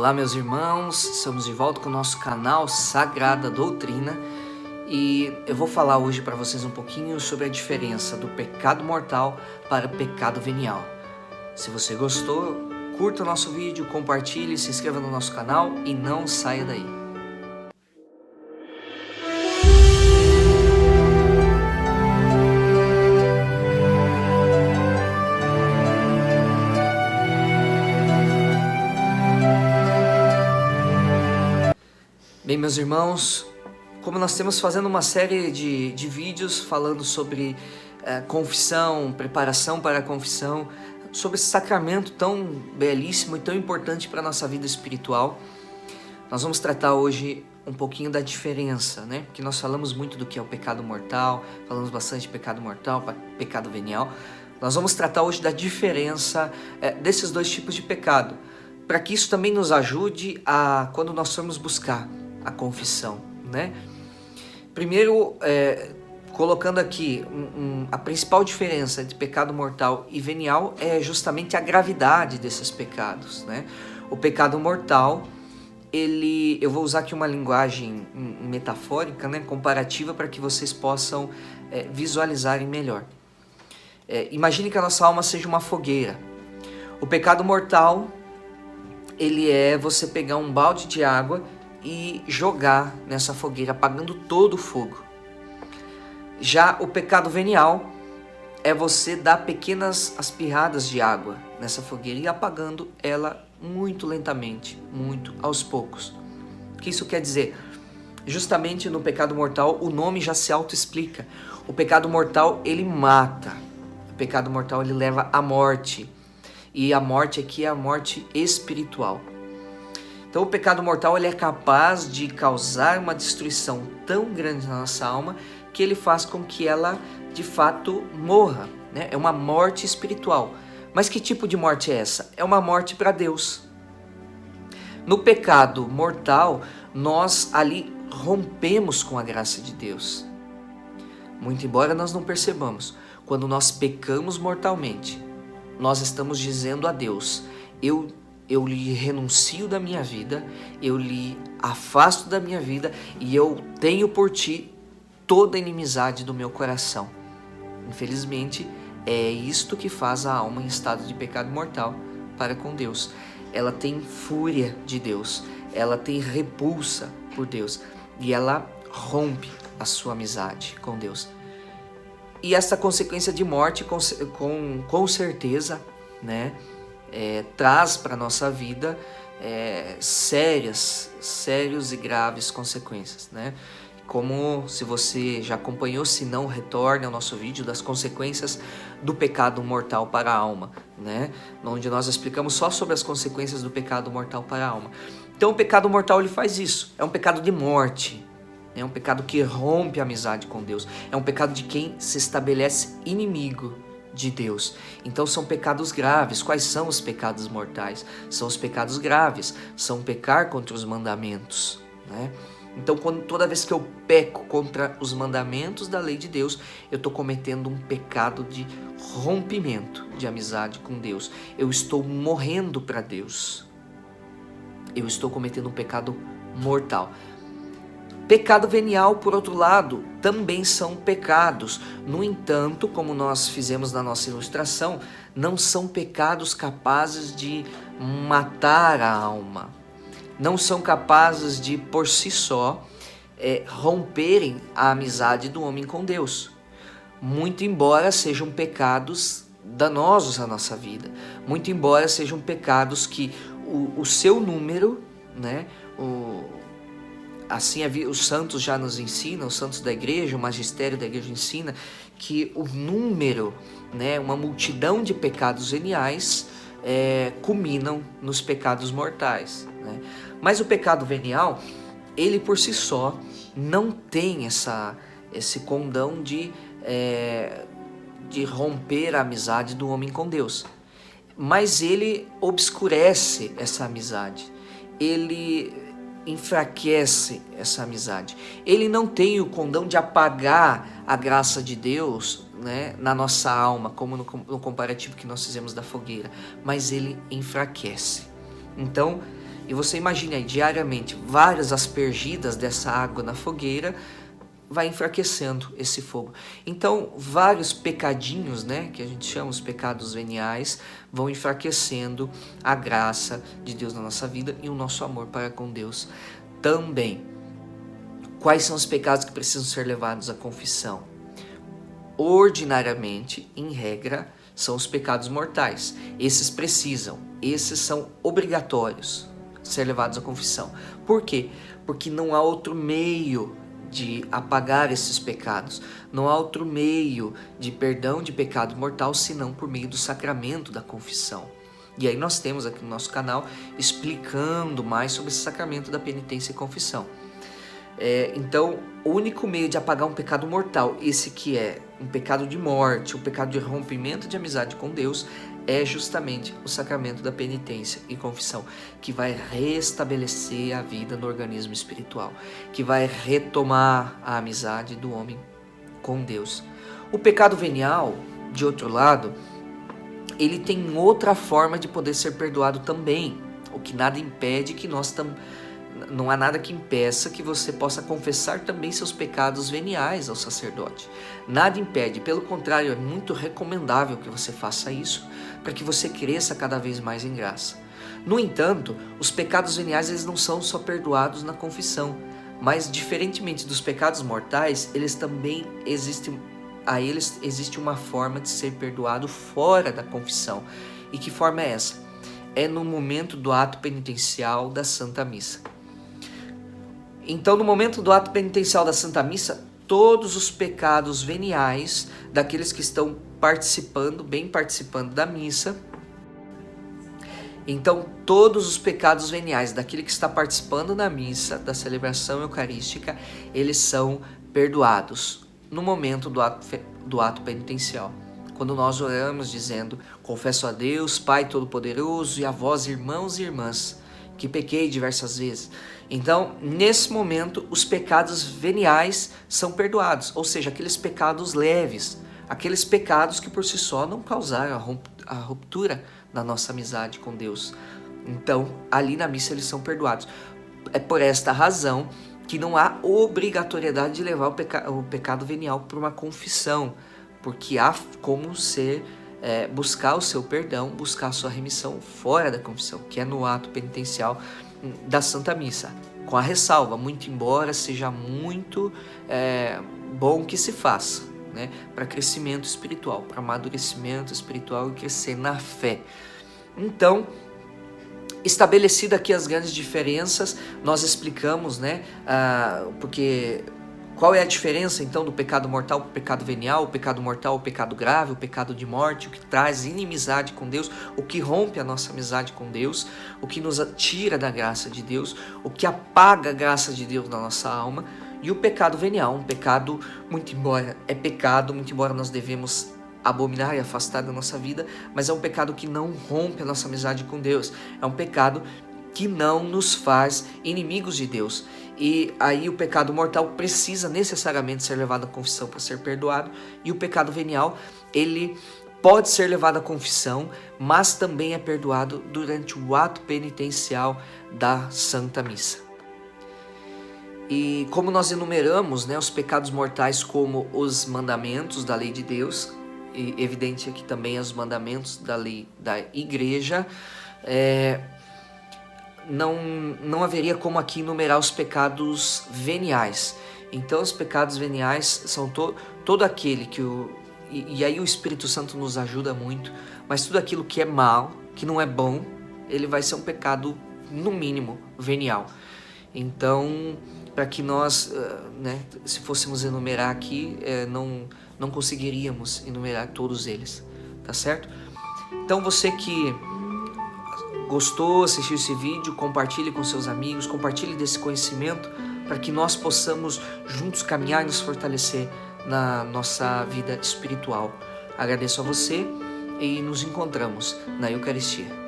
Olá, meus irmãos, estamos de volta com o nosso canal Sagrada Doutrina e eu vou falar hoje para vocês um pouquinho sobre a diferença do pecado mortal para o pecado venial. Se você gostou, curta o nosso vídeo, compartilhe, se inscreva no nosso canal e não saia daí. Bem, meus irmãos, como nós temos fazendo uma série de vídeos falando sobre confissão, preparação para a confissão, sobre esse sacramento tão belíssimo e tão importante para a nossa vida espiritual, nós vamos tratar hoje um pouquinho da diferença, né? Porque nós falamos muito do que é o pecado mortal, falamos bastante de pecado mortal, pecado venial. Nós vamos tratar hoje da diferença desses dois tipos de pecado, para que isso também nos ajude a quando nós formos buscar a confissão, né? Primeiro, colocando aqui a principal diferença entre pecado mortal e venial é justamente a gravidade desses pecados, né? O pecado mortal, eu vou usar aqui uma linguagem metafórica, né, comparativa, para que vocês possam visualizarem melhor. Imagine que a nossa alma seja uma fogueira. O pecado mortal, ele é você pegar um balde de água e jogar nessa fogueira, apagando todo o fogo. Já o pecado venial é você dar pequenas aspirradas de água nessa fogueira e apagando ela muito lentamente, muito aos poucos. O que isso quer dizer? Justamente no pecado mortal, o nome já se autoexplica. O pecado mortal, ele mata. O pecado mortal, ele leva à morte. E a morte aqui é a morte espiritual. Então o pecado mortal, ele é capaz de causar uma destruição tão grande na nossa alma que ele faz com que ela de fato morra, né? É uma morte espiritual. Mas que tipo de morte é essa? É uma morte para Deus. No pecado mortal, nós ali rompemos com a graça de Deus. Muito embora nós não percebamos, quando nós pecamos mortalmente, nós estamos dizendo a Deus: eu lhe renuncio da minha vida, eu lhe afasto da minha vida e eu tenho por ti toda a inimizade do meu coração. Infelizmente, é isto que faz a alma em estado de pecado mortal para com Deus. Ela tem fúria de Deus, ela tem repulsa por Deus e ela rompe a sua amizade com Deus. E essa consequência de morte, com certeza, né, traz para a nossa vida sérias e graves consequências, né? Como, se você já acompanhou, se não, retorne ao nosso vídeo das consequências do pecado mortal para a alma, né? Onde nós explicamos só sobre as consequências do pecado mortal para a alma. Então o pecado mortal, ele faz isso, é um pecado de morte, é um pecado que rompe a amizade com Deus, é um pecado de quem se estabelece inimigo de Deus. Então são pecados graves. Quais são os pecados mortais? São os pecados graves, são pecar contra os mandamentos, né? Então toda vez que eu peco contra os mandamentos da lei de Deus, eu estou cometendo um pecado de rompimento de amizade com Deus. Eu estou morrendo para Deus. Eu estou cometendo um pecado mortal. Pecado venial, por outro lado, também são pecados. No entanto, como nós fizemos na nossa ilustração, não são pecados capazes de matar a alma. Não são capazes de, por si só, romperem a amizade do homem com Deus. Muito embora sejam pecados danosos à nossa vida. Muito embora sejam pecados que o seu número, né, assim os santos já nos ensinam, os santos da igreja, o magistério da igreja ensina que o número, né, uma multidão de pecados veniais culminam nos pecados mortais, né? Mas o pecado venial, ele por si só não tem esse condão de romper a amizade do homem com Deus. Mas ele obscurece essa amizade, ele enfraquece essa amizade. Ele não tem o condão de apagar a graça de Deus, né, na nossa alma, como no comparativo que nós fizemos da fogueira, mas ele enfraquece. Então, e você imagine aí diariamente várias aspergidas dessa água na fogueira, vai enfraquecendo esse fogo. Então, vários pecadinhos, né, que a gente chama os pecados veniais, vão enfraquecendo a graça de Deus na nossa vida e o nosso amor para com Deus também. Quais são os pecados que precisam ser levados à confissão? Ordinariamente, em regra, são os pecados mortais. Esses são obrigatórios ser levados à confissão. Por quê? Porque não há outro meio de apagar esses pecados. Não há outro meio de perdão de pecado mortal senão por meio do sacramento da confissão. E aí nós temos aqui no nosso canal explicando mais sobre esse sacramento da penitência e confissão. Então, o único meio de apagar um pecado mortal, esse que é um pecado de morte, um pecado de rompimento de amizade com Deus, é justamente o sacramento da penitência e confissão, que vai restabelecer a vida no organismo espiritual, que vai retomar a amizade do homem com Deus. O pecado venial, de outro lado, ele tem outra forma de poder ser perdoado também, o que nada impede que não há nada que impeça que você possa confessar também seus pecados veniais ao sacerdote. Nada impede, pelo contrário, é muito recomendável que você faça isso, para que você cresça cada vez mais em graça. No entanto, os pecados veniais eles não são só perdoados na confissão, mas diferentemente dos pecados mortais, a eles existe uma forma de ser perdoado fora da confissão. E que forma é essa? É no momento do ato penitencial da Santa Missa. Então, no momento do ato penitencial da Santa Missa, todos os pecados veniais daqueles que estão participando da missa, então todos os pecados veniais daquele que está participando da missa, da celebração eucarística, eles são perdoados no momento do ato penitencial. Quando nós oramos dizendo, confesso a Deus, Pai Todo-Poderoso, e a vós, irmãos e irmãs, que pequei diversas vezes. Então, nesse momento, os pecados veniais são perdoados, ou seja, aqueles pecados leves, aqueles pecados que por si só não causaram a ruptura da nossa amizade com Deus. Então, ali na missa eles são perdoados. É por esta razão que não há obrigatoriedade de levar o pecado venial para uma confissão, porque há como buscar o seu perdão, buscar a sua remissão fora da confissão, que é no ato penitencial da Santa Missa, com a ressalva, muito embora seja muito bom que se faça, né, para crescimento espiritual, para amadurecimento espiritual e crescer na fé. Então, estabelecidas aqui as grandes diferenças, nós explicamos, né, porque qual é a diferença então do pecado mortal para o pecado venial, o pecado mortal, o pecado grave, o pecado de morte, o que traz inimizade com Deus, o que rompe a nossa amizade com Deus, o que nos tira da graça de Deus, o que apaga a graça de Deus na nossa alma, e o pecado venial, um pecado, muito embora é pecado, muito embora nós devemos abominar e afastar da nossa vida, mas é um pecado que não rompe a nossa amizade com Deus, é um pecado que não nos faz inimigos de Deus. E aí o pecado mortal precisa necessariamente ser levado à confissão para ser perdoado, e o pecado venial, ele pode ser levado à confissão, mas também é perdoado durante o ato penitencial da Santa Missa. E como nós enumeramos, né, os pecados mortais como os mandamentos da lei de Deus, e evidente aqui também os mandamentos da lei da igreja, não haveria como aqui enumerar os pecados veniais. Então os pecados veniais são todo aquele que e aí o Espírito Santo nos ajuda muito, mas tudo aquilo que é mal, que não é bom, ele vai ser um pecado, no mínimo, venial. Então, para que nós, se fôssemos enumerar aqui, não conseguiríamos enumerar todos eles, tá certo? Então você que gostou, assistiu esse vídeo, compartilhe com seus amigos, compartilhe desse conhecimento para que nós possamos juntos caminhar e nos fortalecer na nossa vida espiritual. Agradeço a você e nos encontramos na Eucaristia.